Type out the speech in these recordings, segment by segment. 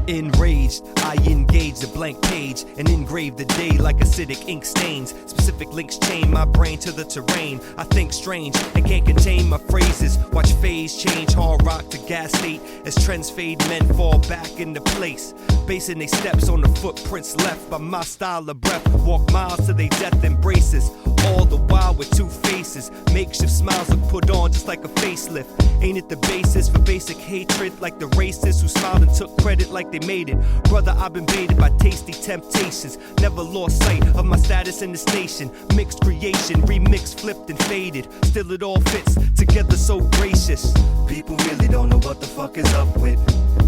Enraged, I engage the blank page and engrave the day like acidic ink stains. Specific links chain my brain to the terrain. I think strange and can't contain my phrases. Watch phase change, hard rock to gas state. As trends fade, men fall back into place, basing their steps on the footprints left by my style of breath. Walk miles to their death embraces, all the while with two faces. Makeshift smiles are put on just like a facelift. Ain't it the basis for basic hatred, like the racists who smiled and took credit like they made it? Brother, I've been baited by tasty temptations, never lost sight of my status in this nation. Mixed creation, remixed, flipped and faded, still it all fits together so gracious. People really don't know what the fuck is up with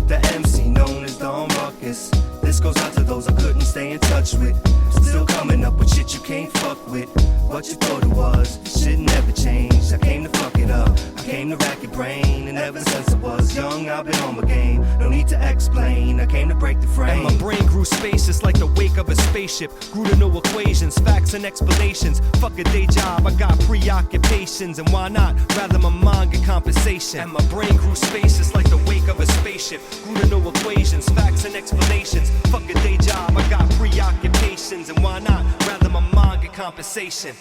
the MC known as Don Ruckus. This goes out to those I couldn't stay in touch with. Still coming up with shit you can't fuck with. What you thought it was, shit never changed. I came to fuck it up, I came to rack your brain. And ever since I was young, I've been on my game. No need to explain, I came to break the frame. And my brain grew spacious like the wake of a spaceship. Grew to know equations, facts and explanations. Fuck a day job, I got preoccupations. And why not, rather my mind get compensation. And my brain grew spacious like the wake of a spaceship. Grew to know equations, facts and explanations. Fuck a day job, I got preoccupations. And why not, rather my mind get compensation.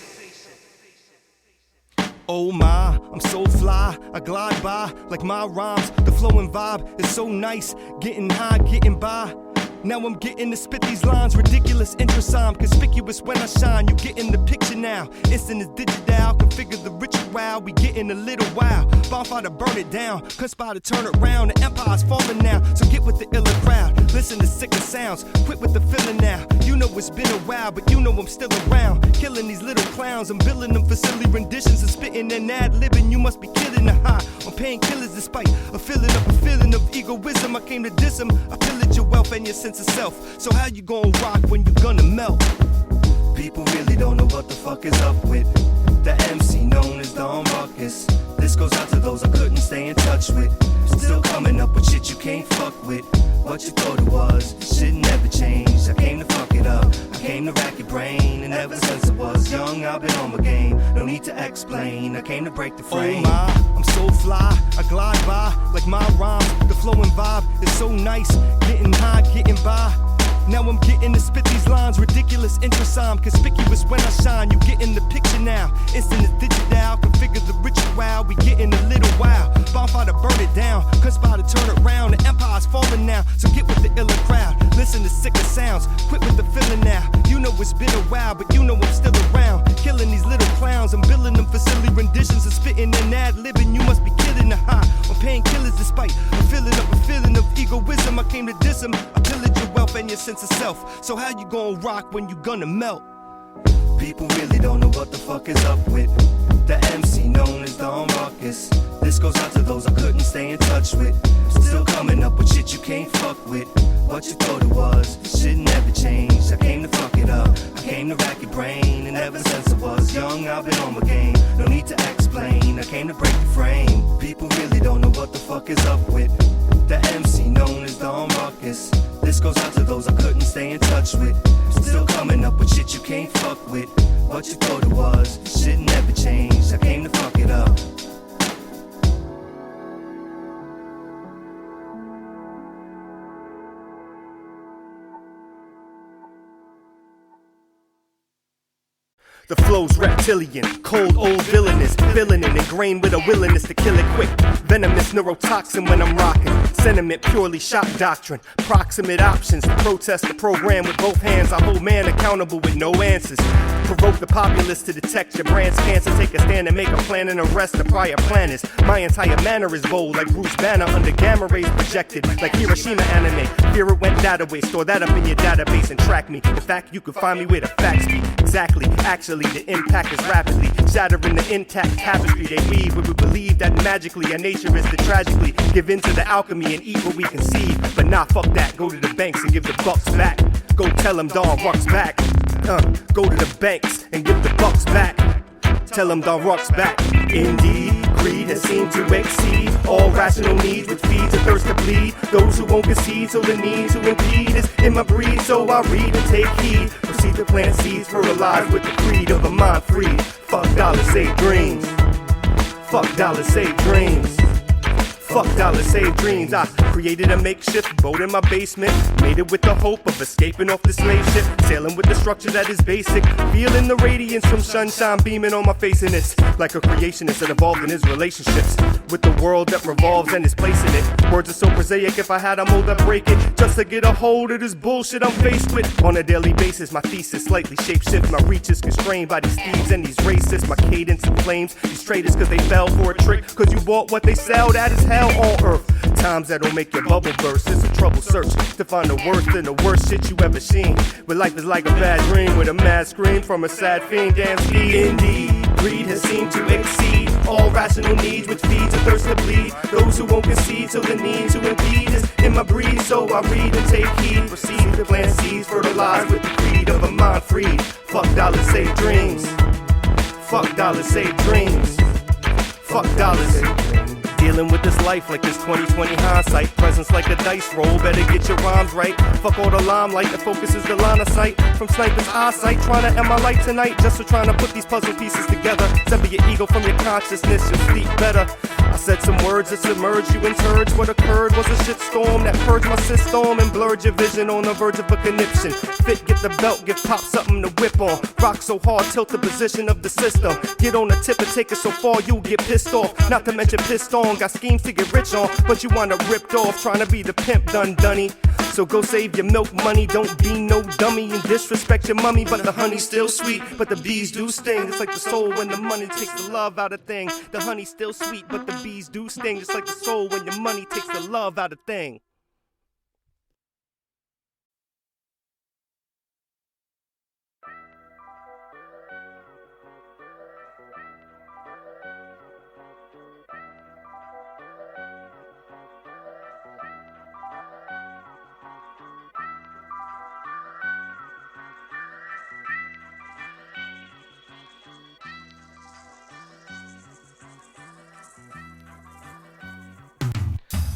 Oh my, I'm so fly, I glide by like my rhymes. The flow and vibe is so nice, getting high, getting by. Now I'm getting to spit these lines, ridiculous interest, I'm conspicuous when I shine. You getting the picture now, instant is digital. Configure the ritual, we getting a little while. Bonfire to burn it down, conspire to turn it round. The empire's falling now, so get with the iller crowd. Listen to sicker sounds, quit with the feeling now. You know it's been a while, but you know I'm still around. Killing these little clowns, I'm billing them for silly renditions and spitting and ad-libbing. You must be killing the high on painkillers despite a feeling of egoism. I came to diss them, I pillage your wealth and your sense of self. So how you gonna rock when you gonna melt? People really don't know what the fuck is up with the MC known as Don Ruckus. This goes out to those I couldn't stay in touch with. Still coming up with shit you can't fuck with. What you thought it was, shit never changed. I came to fuck it up, I came to rack your brain. And ever since I was young, I've been on my game. No need to explain, I came to break the frame. Oh my, I'm so fly, I glide by like my rhymes. The flow and vibe is so nice, getting high, getting by. Now I'm getting to spit these lines, ridiculous interest, I'm conspicuous when I shine. You getting the picture now, instant is digital. Configure the ritual, we getting a little while. Bonfire to burn it down, conspire to turn it round. The empire's falling now, so get with the iller crowd. Listen to sicker sounds, quit with the feeling now. You know it's been a while, but you know I'm still around. Killing these little clowns, I'm billing them for silly renditions and spitting and ad-libbing. You must be killing the high on painkillers despite a feeling of egoism. I came to diss them, I pillage your wealth and your sense of self. So how you gonna rock when you gonna melt? People really don't know what the fuck is up with the MC known as Don Ruckus. This goes out to those I couldn't stay in touch with. Still coming up with shit you can't fuck with. What you thought it was, shit never changed. I came to fuck it up, I came to rack your brain. And ever since I was young, I've been on my game. No need to explain, I came to break the frame. People really don't know what the fuck is up with the MC known as Don Ruckus. This goes out to those I couldn't stay in touch with. Still coming up with shit you can't fuck with. What you thought it was, shit never changed. I came to fuck it up. The flow's reptilian, cold old villainous, villain and ingrained with a willingness to kill it quick. Venomous neurotoxin when I'm rocking. Sentiment purely shock doctrine. Proximate options to protest the program with both hands. I hold man accountable with no answers. Provoke the populace to detect your brand's cancer. Take a stand and make a plan and arrest the prior planners. My entire manner is bold like Bruce Banner under gamma rays projected like Hiroshima anime. Fear it went that away. Store that up in your database and track me. In fact, you can find me where the facts be. Exactly, actually, the impact is rapidly shattering the intact tapestry they weave. Where we believe that magically our nature is to tragically give in to the alchemy and eat what we conceive. But nah, fuck that, go to the banks and give the bucks back. Go tell them Don Ruckus back. Go to the banks and give the bucks back. Tell them Don Ruckus back. Indeed, greed has seemed to exceed all rational needs, which feeds a thirst to bleed. Those who won't concede, so the need to impede is in my breed. So I read and take heed. Proceed to plant seeds, fertilize with the creed of a mind free. Fuck dollars, save dreams. Fuck dollars, save dreams. Fuck dollars, save dreams. I created a makeshift boat in my basement. Made it with the hope of escaping off the slave ship. Sailing with the structure that is basic. Feeling the radiance from sunshine beaming on my face. And it's like a creationist that evolved in his relationships with the world that revolves and his place in it. Words are so prosaic, if I had a mold I'd break it. Just to get a hold of this bullshit I'm faced with. On a daily basis, my thesis slightly shapeshift. My reach is constrained by these thieves and these racists. My cadence inflames these traitors cause they fell for a trick. Cause you bought what they sell, that is hell on earth. Times that'll make your bubble burst. It's a trouble search to find the worst and the worst shit you ever seen. But life is like a bad dream with a mad scream from a sad fiend. Damn speed indeed. Greed has seemed to exceed all rational needs, which feeds a thirst to bleed. Those who won't concede till the need to impede is in my breed. So I read and take heed. Proceed to plant seeds, fertilize with the creed of a mind freed. Fuck dollars, save dreams. Fuck dollars, save dreams. Fuck dollars. Dealing with this life like this 2020 hindsight. Presence like a dice roll, better get your rhymes right. Fuck all the limelight, the focus is the line of sight. From sniper's eyesight, trying to end my life tonight. Just for trying to put these puzzle pieces together. Sever your ego from your consciousness, you'll sleep better. I said some words that submerged you in turds. What occurred was a shitstorm that purged my system and blurred your vision on the verge of a conniption. Fit, get the belt, give pop something to whip on. Rock so hard, tilt the position of the system. Get on the tip and take it so far you'll get pissed off. Not to mention pissed on. Got schemes to get rich on, but you wanna ripped off, trying to be the pimp done dunny. So go save your milk money, don't be no dummy and disrespect your mummy. But the honey's still sweet, but the bees do sting. It's like the soul when the money takes the love out of thing. The honey's still sweet, but the bees do sting. It's like the soul when your money takes the love out of thing.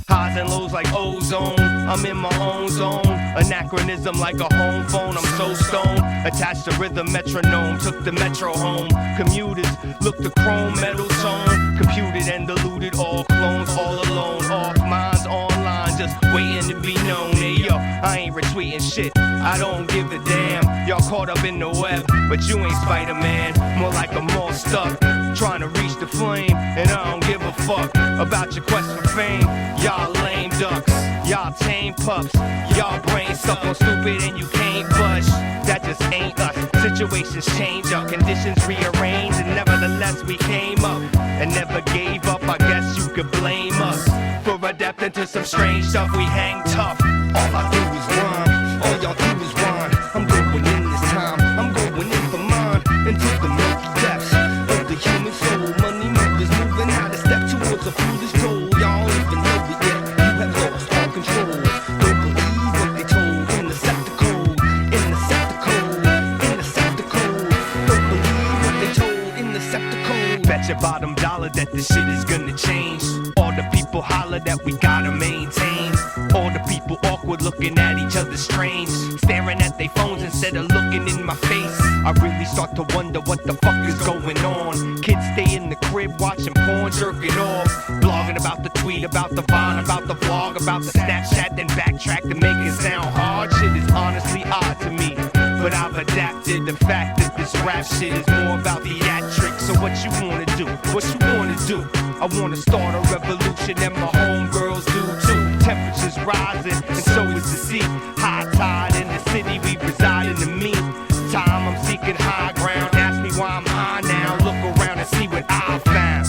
Highs and lows like ozone, I'm in my own zone. Anachronism like a home phone, I'm so stoned. Attached to rhythm metronome, took the metro home. Commuters, look the chrome metal tone. Computed and diluted, all clones, all alone. Off minds, online, just waiting to be known. Hey yo, I ain't retweeting shit, I don't give a damn. Y'all caught up in the web, but you ain't Spider-Man. More like a moth stuck, trying to reach the flame. And I don't give a fuck about your quest for fame. Y'all lame ducks, y'all tame pups. Y'all brain stuck on stupid and you can't budge. That just ain't us. Situations change up, conditions rearrange, and nevertheless we came up and never gave up. I guess you could blame us for adapting to some strange stuff. We hang tough. All I do is rhyme. All y'all do is rhyme. I'm going in this time. I'm going in for mine. Into the milky depths of the human soul. Money makers moving out of step towards a foolish goal. Y'all don't even know it yet. You have lost all control. Don't believe what they told. Intercept the code. Intercept the code. Intercept the code. Don't believe what they told. Intercept the code. Bet your bottom dollar that this shit is gonna change. All the people holler that we gotta maintain. All the people awkward looking at each other strange. Staring at their phones instead of looking in my face. I really start to wonder what the fuck is going on. Kids stay in the crib watching porn, jerking off. Blogging about the tweet, about the Vine, about the vlog, about the Snapchat, then backtrack to make it sound hard. Shit is honestly odd to me, but I've adapted the fact that this rap shit is more about theatrics. So what you wanna do? What you wanna do? I wanna start a revolution and my homegirls do too. Temperatures rising and so is the sea. High tide in the city we reside in the meantime. I'm seeking high ground. Ask me why I'm high now. Look around and see what I found.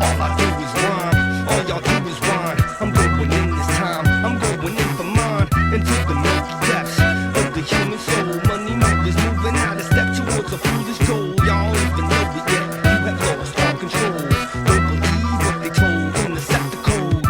All I do is rhyme. All y'all do is rhyme. I'm going in this time. I'm going in for mine. Into the milky depths of the human soul. Money makers moving out of step towards a foolish goal. Y'all don't even know it yet. You have lost all control. Don't believe what they told. Intercept the code.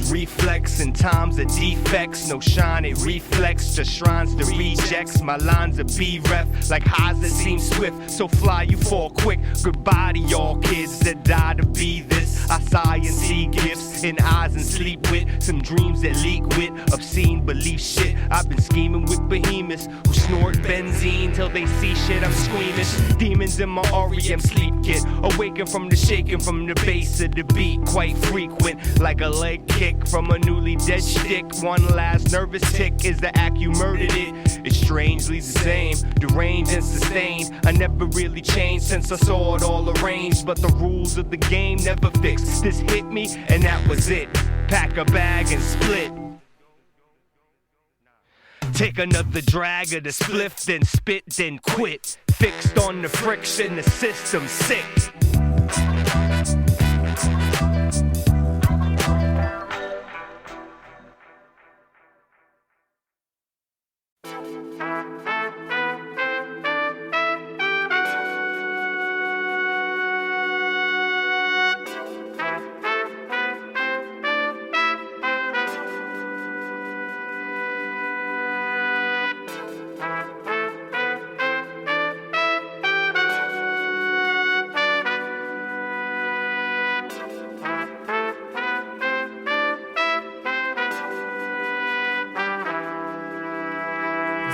reflex in times of defects. No shine, it reflects the shrines, the rejects. My lines are B-ref, like highs that seem swift. So fly, you fall quick. Goodbye to y'all kids that die to be this. I sigh and see gifts in eyes and sleep with some dreams that leak with obscene belief shit. I've been scheming with behemoths who snort benzene till they see shit. I'm squeamish. Demons in my REM sleep kit. Awaken from the shaking from the bass of the beat. Quite frequent, like a leg kick from a newly dead shtick. One last nervous tick is the act you murdered it. It's strangely the same, deranged and sustained. I never really changed since I saw it all arranged. But the rules of the game never fixed. This hit me and that was it. Pack a bag and split. Take another drag of the spliff, then spit, then quit. Fixed on the friction, the system sick.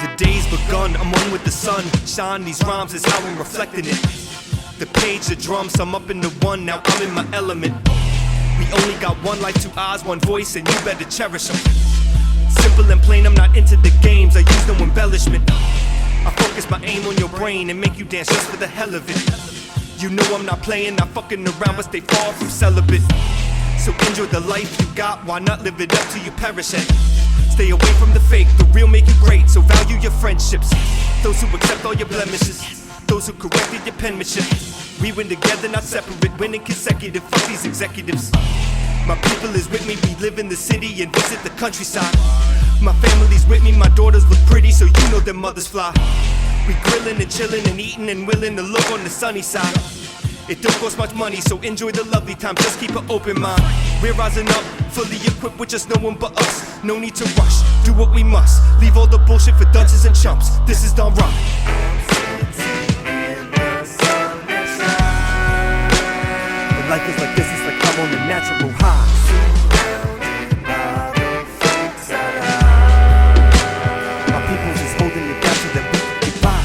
The day's begun, I'm one with the sun. Shine these rhymes is how I'm reflecting it. The page, the drums, I'm up in the one, now I'm in my element. We only got one life, two eyes, one voice, and you better cherish them. Simple and plain, I'm not into the games, I use no embellishment. I focus my aim on your brain and make you dance just for the hell of it. You know I'm not playing, not fucking around, but stay far from celibate. So enjoy the life you got, why not live it up till you perish it? Stay away from the fake, the real make you great, so value your friendships. Those who accept all your blemishes, those who corrected your penmanship. We win together, not separate, winning consecutive, fuck these executives. My people is with me, we live in the city and visit the countryside. My family's with me, my daughters look pretty, so you know their mothers fly. We grillin' and chillin' and eatin' and willin' to look on the sunny side. It don't cost much money, so enjoy the lovely time, just keep an open mind. We're rising up, fully equipped with just no one but us. No need to rush, do what we must. Leave all the bullshit for dunces and chumps. This is done right. When life is like this, it's like I'm on a natural high. My people's is holding it down so that we can get by.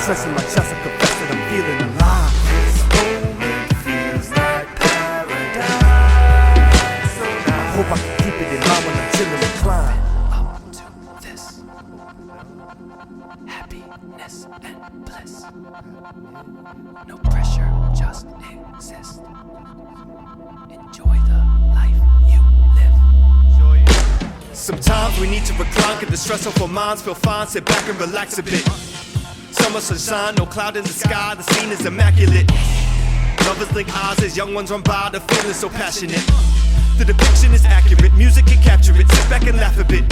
Stressing my chest, I confess that I'm feeling alive. This moment feels like paradise. I hope I can keep it in mind when I'm chilling and climb. Up to this happiness and bliss. No pressure, just exist. Enjoy the life you live. Sometimes we need to recline, get the stress off our minds, feel fine, sit back and relax a bit. Summer sunshine, no cloud in the sky, the scene is immaculate. Lovers link eyes as young ones run by, the feeling so passionate. The depiction is accurate, music can capture it, sit back and laugh a bit.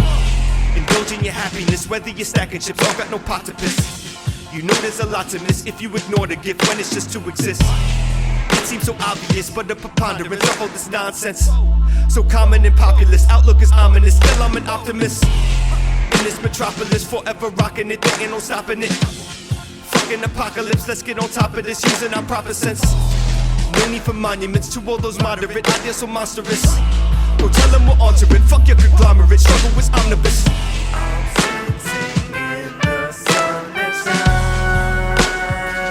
Indulge in your happiness, whether you're stacking chips, all got no pot to piss. You know there's a lot to miss if you ignore the gift when it's just to exist. It seems so obvious, but the preponderance of all this nonsense. So common and populous, outlook is ominous, still I'm an optimist. In this metropolis, forever rocking it, there ain't no stopping it. Fucking apocalypse, let's get on top of this using our proper sense. No need for monuments to all those moderate ideas so monstrous. Go tell them we'll alter it, fuck your conglomerate, struggle is omnibus.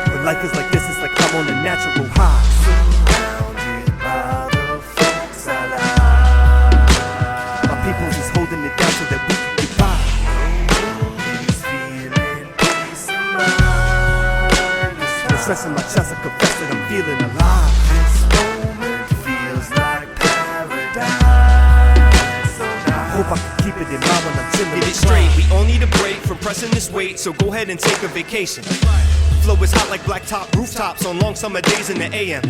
When life is like this, it's like I'm on a natural high. Surrounded by the folks I love. My people's is holding it down so that we can get by. Stressing my chest, I confess that I'm feeling alive. This moment feels like paradise. I hope I can keep it in mind when I'm chilling. Get it straight, we all need a break from pressing this weight, so go ahead and take a vacation. Flow is hot like blacktop rooftops on long summer days in the AM.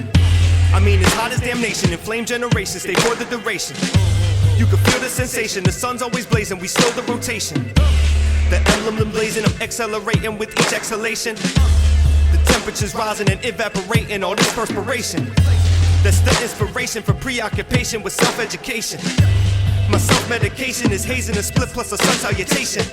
I mean, it's hot as damnation, and flame generations stay for the duration. You can feel the sensation, the sun's always blazing, we slow the rotation. The emblem blazing, I'm accelerating with each exhalation. The temperature's rising and evaporating, all this perspiration. That's the inspiration for preoccupation with self-education. My self-medication is hazing a split plus a sun salutation.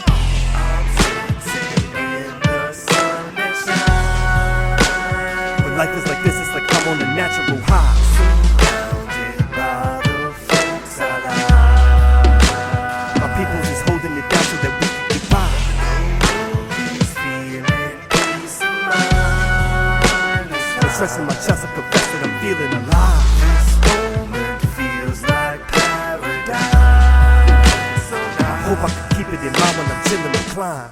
When life is like this, it's like I'm on a natural high. Surrounded by the folks I love. My people's just holding it down so that we can get by. Nobody's feeling peace of mind. No stress in my chest, I confess that I'm feeling alive. This moment feels like paradise. So I hope I can keep it in mind when I'm chilling and climb.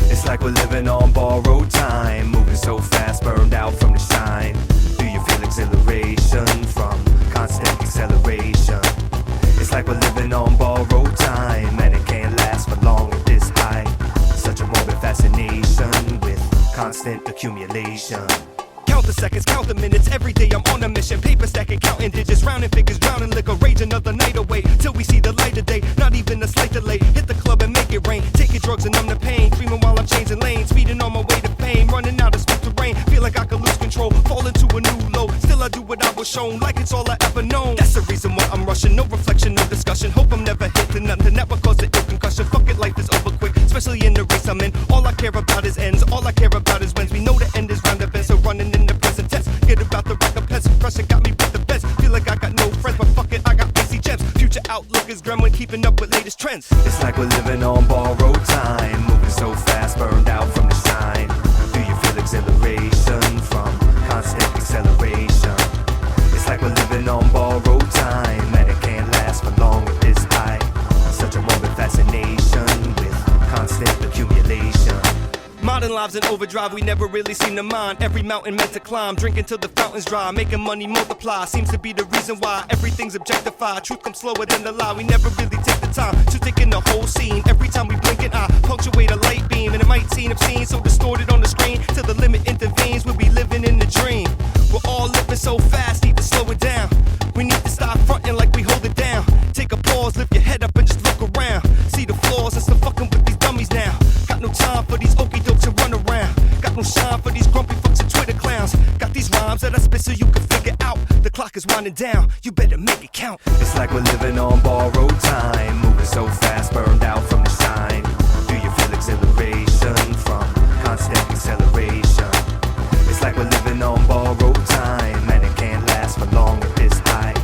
It's like we're living on borrowed time, moving so fast, burned out from the shine. Do you feel exhilaration from constant acceleration? It's like we're living on borrowed time, and it can't last for long at this height. Such a morbid fascination with constant accumulation. Count the seconds, count the minutes, every day I'm on a mission. Paper stacking, counting digits, rounding figures, drowning liquor, rage another night away, till we see the light of day. Not even a slight delay, hit the club and make it rain. Taking drugs and numb the pain, dreaming while I'm changing lanes. Speeding on my way to fame, running out of speed terrain. Feel like I could lose control, fall into a new low. Still I do what I was shown, like it's all I ever known. That's the reason why I'm rushing, no reflection, no discussion. Hope I'm never hitting nothing that would cause an ill concussion. Fuck it, life is over quick, especially in the race I'm in. All I care about is ends, all I care about is wins. We know the end is round the bend, so running in the present tense. Get about the recompense, pressure got me with the best. Feel like I got no friends, but fuck it, I got icy gems. Future outlook is grim when keeping up with latest trends. It's like we're living on borrowed time, moving so fast, burned out from the shine. Do you feel exhilaration from constant acceleration? It's like we're living on borrowed time, and it can't last for long at this height. Such a morbid fascination with constant accumulation. Modern lives in overdrive, we never really seem to mind. Every mountain meant to climb, drinking till the fountain's dry. Making money multiply, seems to be the reason why everything's objectified. Truth comes slower than the lie, we never really take the time to take in the whole scene. Every time we blink an eye, punctuate a light beam. And it might seem obscene, so distorted on the screen, till the limit intervenes, we'll be living in the dream. We're all living so fast, need to slow it down. We need to stop fronting like we hold it down. Take a pause, lift your head up and just look around. See the flaws and stop fucking with these dummies now. Got no time for these okie dokes to run around. Got no shine for these grumpy fucks and Twitter clowns. Got these rhymes that I spit so you can figure out. The clock is winding down, you better make it count. It's like we're living on borrowed time, moving so fast, burned out from the shine. Do you feel exhilaration from constant acceleration? It's like we're living on borrowed time, and it can't last for long at this height.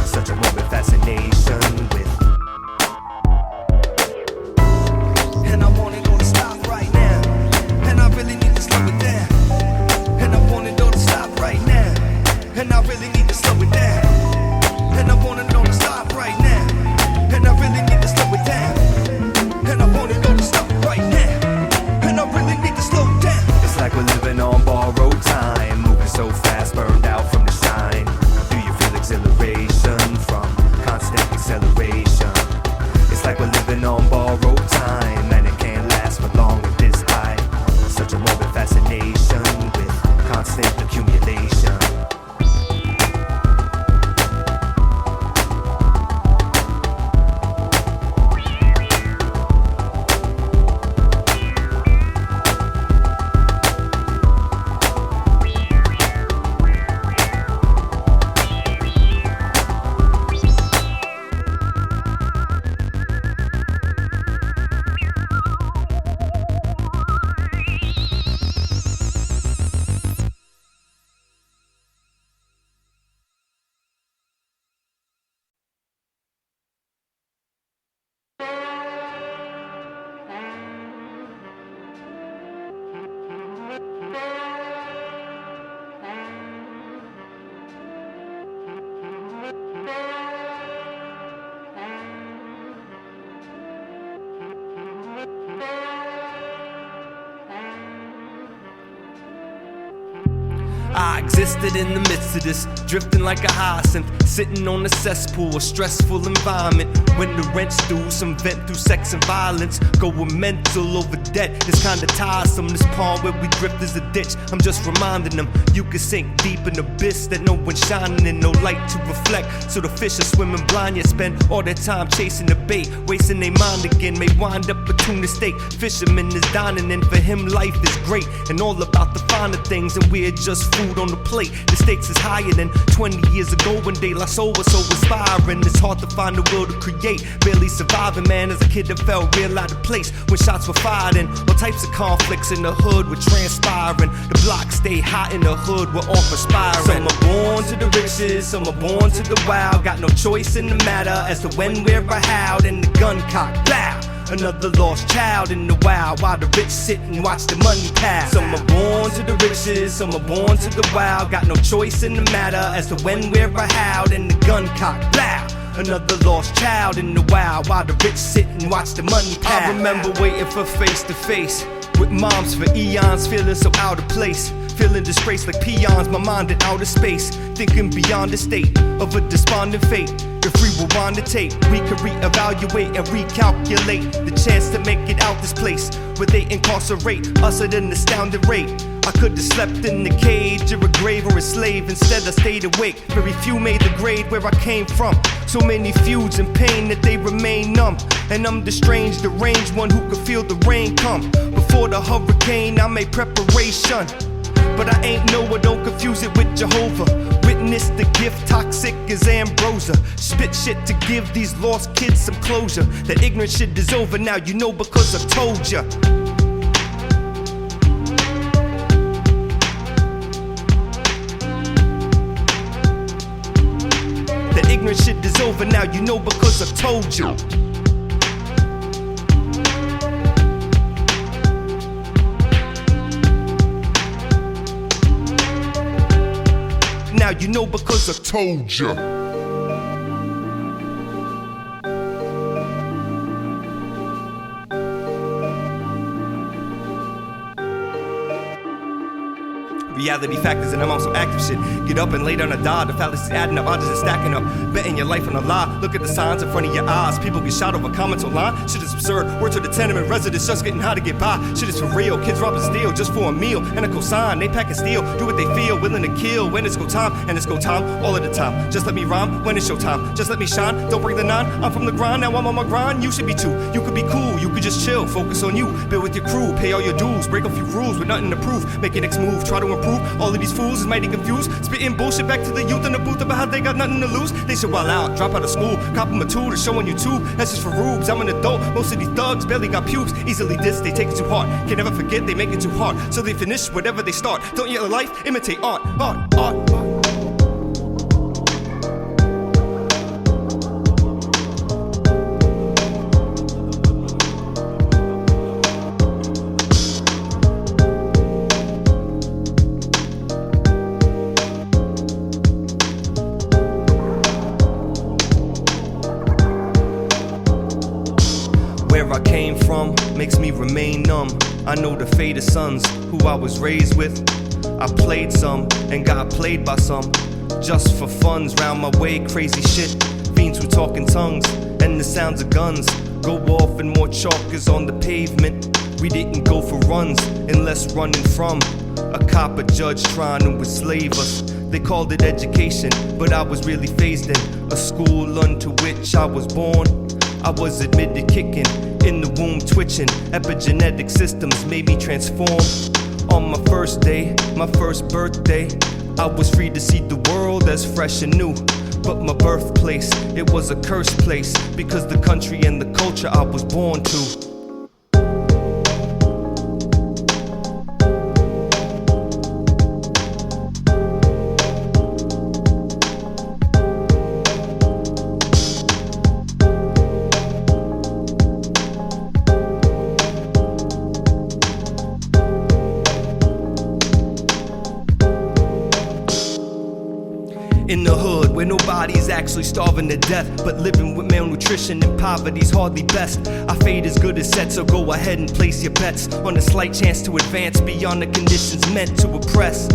Such a morbid fascination with. And I want it all to stop right now, and I really need to slow it down. And I want it all to stop right now, and I really need to slow it down. And I want it all to stop right now, and I really need to slow it down. And I want it all to stop right now, and I really need to slow it down. It's like we're living on borrowed time, moving so fast, burned out from the shine. Do you feel exhilaration from constant acceleration? It's like we're living on borrowed time, and it can't last for long at this height. Such a morbid fascination with constant accumulation. I existed in the midst of this, drifting like a hyacinth, sitting on a cesspool, a stressful environment. When the rent's due, some vent through sex and violence. Going mental over debt, it's kinda tiresome. This pond where we drift is a ditch. I'm just reminding them, you can sink deep in the abyss that no one's shining in, no light to reflect. So the fish are swimming blind, yet spend all their time chasing the bait, wasting their mind again, may wind up a tuna steak. Fisherman is dining, and for him life is great, and all about the finer things, and we're just food on the plate. The stakes is higher than 20 years ago when De La Soul was so inspiring. It's hard to find the will to create, barely surviving, man. As a kid that felt real out of place when shots were fired, and all types of conflicts in the hood were transpiring. The block stay hot in the hood, we're all perspiring. Some are born to the riches, some are born to the wild. Got no choice in the matter as to when, where, or how. Then the gun cock, blah! Another lost child in the wild, while the rich sit and watch the money pile. Some are born to the riches, some are born to the wild. Got no choice in the matter as to when, where, or how. Then the gun cock, blah! Another lost child in the wild, while the rich sit and watch the money pile. I remember waiting for face to face with moms for eons, feeling so out of place, feeling disgraced like peons, my mind in outer space, thinking beyond the state of a despondent fate. If we rewind the tape, we could reevaluate and recalculate the chance to make it out this place where they incarcerate us at an astounding rate. I could've slept in the cage or a grave or a slave. Instead I stayed awake. Very few made the grade where I came from. So many feuds and pain that they remain numb. And I'm the strange, deranged one who could feel the rain come. Before the hurricane I made preparation, but I ain't Noah, don't confuse it with Jehovah. Witness the gift, toxic as ambrosia. Spit shit to give these lost kids some closure. That ignorant shit is over now, you know, because I told ya. That ignorant shit is over now, you know, because I told you. Now you know because I told ya. Reality factors and I'm on some active shit. Get up and lay down and die. The fallacies adding up, odds is stacking up. Betting your life on a lie. Look at the signs in front of your eyes. People get shot over comments online. Shit is absurd. Word to the tenement residents just getting high to get by. Shit is for real. Kids robbing steel just for a meal and a cosign. They pack and steal. Do what they feel. Willing to kill when it's go time. And it's go time all of the time. Just let me rhyme when it's showtime. Just let me shine. Don't bring the nine. I'm from the grind. Now I'm on my grind. You should be too. You could be cool. You could just chill. Focus on you. Build with your crew. Pay all your dues. Break a few rules with nothing to prove. Make your next move. Try to improve. All of these fools is mighty confused, spitting bullshit back to the youth in the booth about how they got nothing to lose. They should wild out, drop out of school, cop them a tool to show on YouTube. That's just for rubes. I'm an adult, most of these thugs barely got pubes. Easily dissed, they take it too hard. Can never forget, they make it too hard. So they finish whatever they start. Don't yell at life, imitate art, art, art, art. Where I came from makes me remain numb. I know the fate of sons who I was raised with. I played some and got played by some. Just for funds, round my way, crazy shit. Fiends who talk in tongues and the sounds of guns go off and more chalk is on the pavement. We didn't go for runs unless running from a cop or judge trying to enslave us. They called it education, but I was really phased in. A school unto which I was born. I was admitted kicking, in the womb twitching. Epigenetic systems made me transform. On my first day, my first birthday, I was free to see the world as fresh and new. But my birthplace, it was a cursed place, because the country and the culture I was born to. In the hood, where nobody's actually starving to death, but living with malnutrition and poverty's hardly best. I fade as good as set, so go ahead and place your bets on a slight chance to advance beyond the conditions meant to oppress.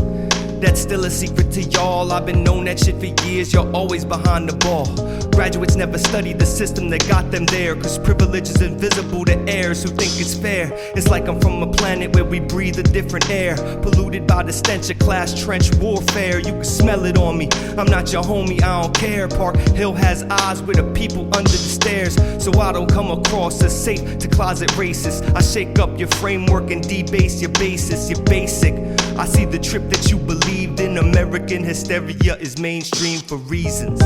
That's still a secret to y'all. I've been knowing that shit for years. You're always behind the ball. Graduates never study the system that got them there, cause privilege is invisible to heirs who think it's fair. It's like I'm from a planet where we breathe a different air, polluted by the stench of class trench warfare. You can smell it on me, I'm not your homie, I don't care. Park Hill has eyes with the people under the stairs, so I don't come across as safe to closet racists. I shake up your framework and debase your basis, your basic. I see the trip that you believed in. American hysteria is mainstream for reasons.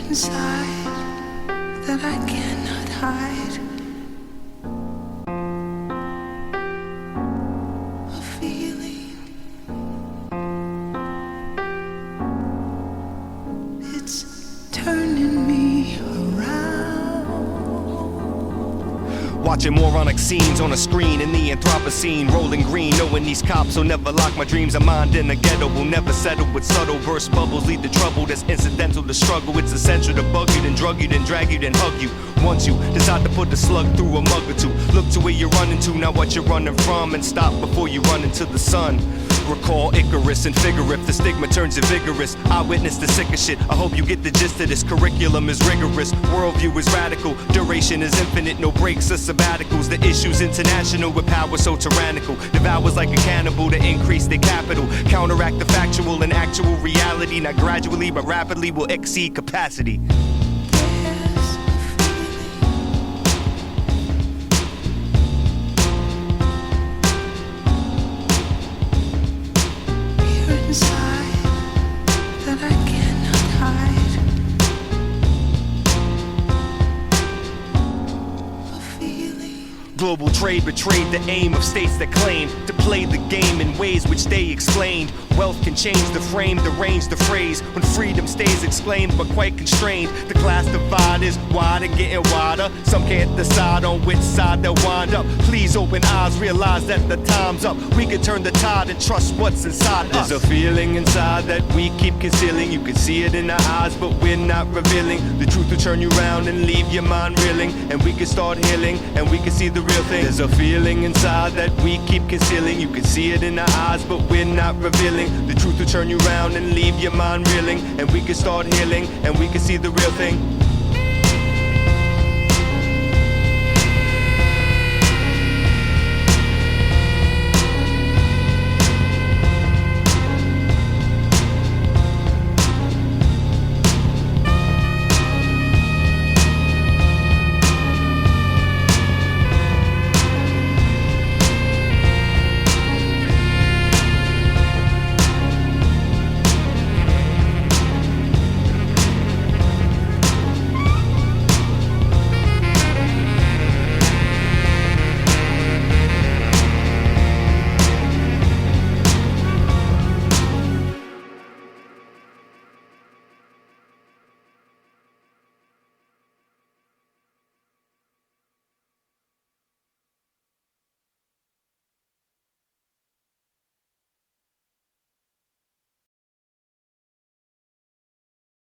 Inside that I cannot hide, a feeling, it's turning me around. Watching moronic scenes on a screen in the Anthropocene, rolling green, knowing these cops will never lock my dreams of mind in the ghetto. Will never settle with subtle burst bubbles, lead to trouble that's incidental to struggle. It's essential to bug you, then drug you, then drag you, then hug you. Once you decide to put the slug through a mug or two, look to where you're running to, not what you're running from, and stop before you run into the sun. Recall Icarus and figure if the stigma turns you vigorous. I witnessed the sickest shit. I hope you get the gist of this. Curriculum is rigorous, worldview is radical, duration is infinite, no breaks or sabbaticals. The issue's international with power so tyrannical. Devours like a cannibal to increase their capital. Counteract the factual and actual reality. Not gradually but rapidly will exceed capacity. Global trade betrayed the aim of states that claim to play the game in ways which they explained. Wealth can change the frame, derange the phrase, when freedom stays exclaimed but quite constrained. The class divide is wide and getting wider. Some can't decide on which side they'll wind up. Please open eyes, realize that the time's up. We can turn the tide and trust what's inside us. There's a feeling inside that we keep concealing. You can see it in our eyes, but we're not revealing. The truth will turn you around and leave your mind reeling, and we can start healing, and we can see the real thing. There's a feeling inside that we keep concealing. You can see it in our eyes, but we're not revealing. The truth will turn you around and leave your mind reeling, and we can start healing, and we can see the real thing.